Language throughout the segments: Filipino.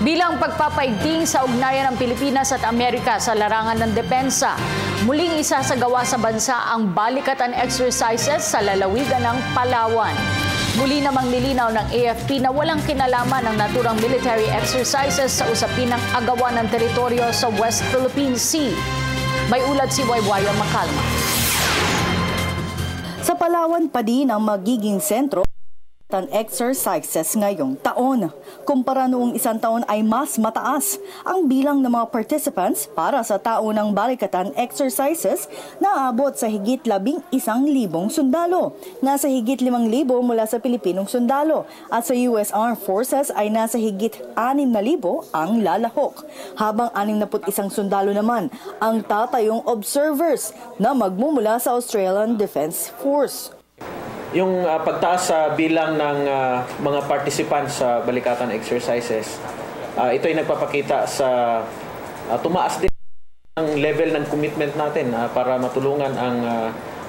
Bilang pagpapaigting sa ugnayan ng Pilipinas at Amerika sa larangan ng depensa, muling isasagawa sa bansa ang balikatan exercises sa lalawigan ng Palawan. Muli namang nilinaw ng AFP na walang kinalaman ang naturang military exercises sa usapin ng agawan ng teritoryo sa West Philippine Sea. May ulat si Waywaya Macalma. Sa Palawan pa din ang magiging sentro ng exercises ngayong taon. Kumpara noong isang taon ay mas mataas ang bilang ng mga participants para sa taunang balikatan exercises na abot sa higit 11,000 sundalo. Nasa higit 5,000 mula sa Pilipinong sundalo at sa US Armed Forces ay nasa higit 6,000 ang lalahok. Habang 61 sundalo naman ang tatayong observers na magmumula sa Australian Defence Force. Yung pagtaas sa bilang ng mga participants sa balikatan exercises, ito ay nagpapakita sa tumaas din ang level ng commitment natin para matulungan ang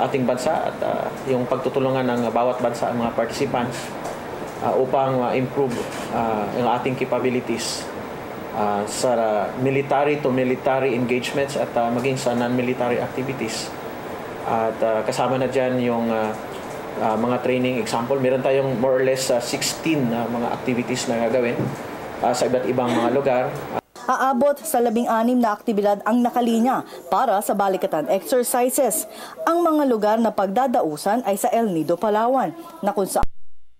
ating bansa at yung pagtutulungan ng bawat bansa ang mga participants upang improve ang ating capabilities sa military to military engagements at maging sa non-military activities. At kasama na dyan yung mga training example. Meron tayong more or less 16 mga activities na gagawin sa iba't ibang mga lugar. Aabot sa 16 na aktibidad ang nakalinya para sa balikatan exercises. Ang mga lugar na pagdadausan ay sa El Nido, Palawan, na kung saan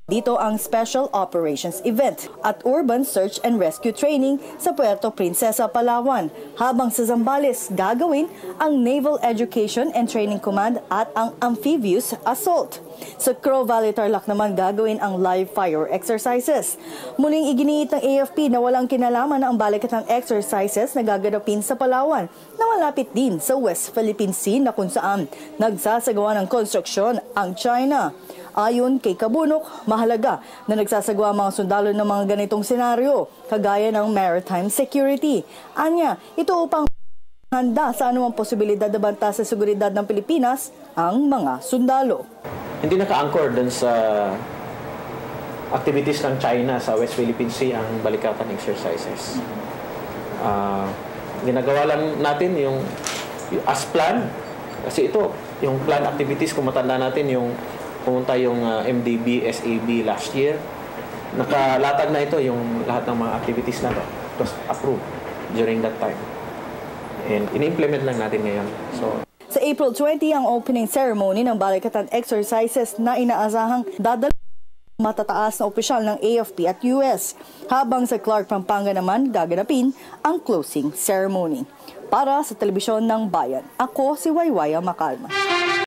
dito ang Special Operations Event at Urban Search and Rescue Training sa Puerto Princesa, Palawan. Habang sa Zambales, gagawin ang Naval Education and Training Command at ang Amphibious Assault. Sa Crow Valley, Tarlac naman gagawin ang live fire exercises. Muling iginiit ng AFP na walang kinalaman ang balikatang exercises na gaganapin sa Palawan na malapit din sa West Philippine Sea na kung saan nagsasagawa ng konstruksyon ang China. Ayon kay Kabunok, mahalaga na nagsasagawa ang mga sundalo ng mga ganitong senaryo, kagaya ng maritime security. Anya, ito upang handa sa anumang posibilidad na banta sa seguridad ng Pilipinas ang mga sundalo. Hindi naka-anchor dun sa activities ng China sa West Philippine Sea ang balikatan exercises. Ginagawa lang natin yung as plan, kasi ito, yung plan activities, kung matanda natin yung pumunta yung MDB, SAB last year. Nakalatag na ito yung lahat ng mga activities na ito. It was approved during that time. And in-implement lang natin ngayon. Sa April 20 ang opening ceremony ng balikatan exercises na inaasahang dadala matataas na opisyal ng AFP at US. Habang sa Clark, Pampanga naman gaganapin ang closing ceremony. Para sa Telebisyon ng Bayan, ako si Waywaya Macalma.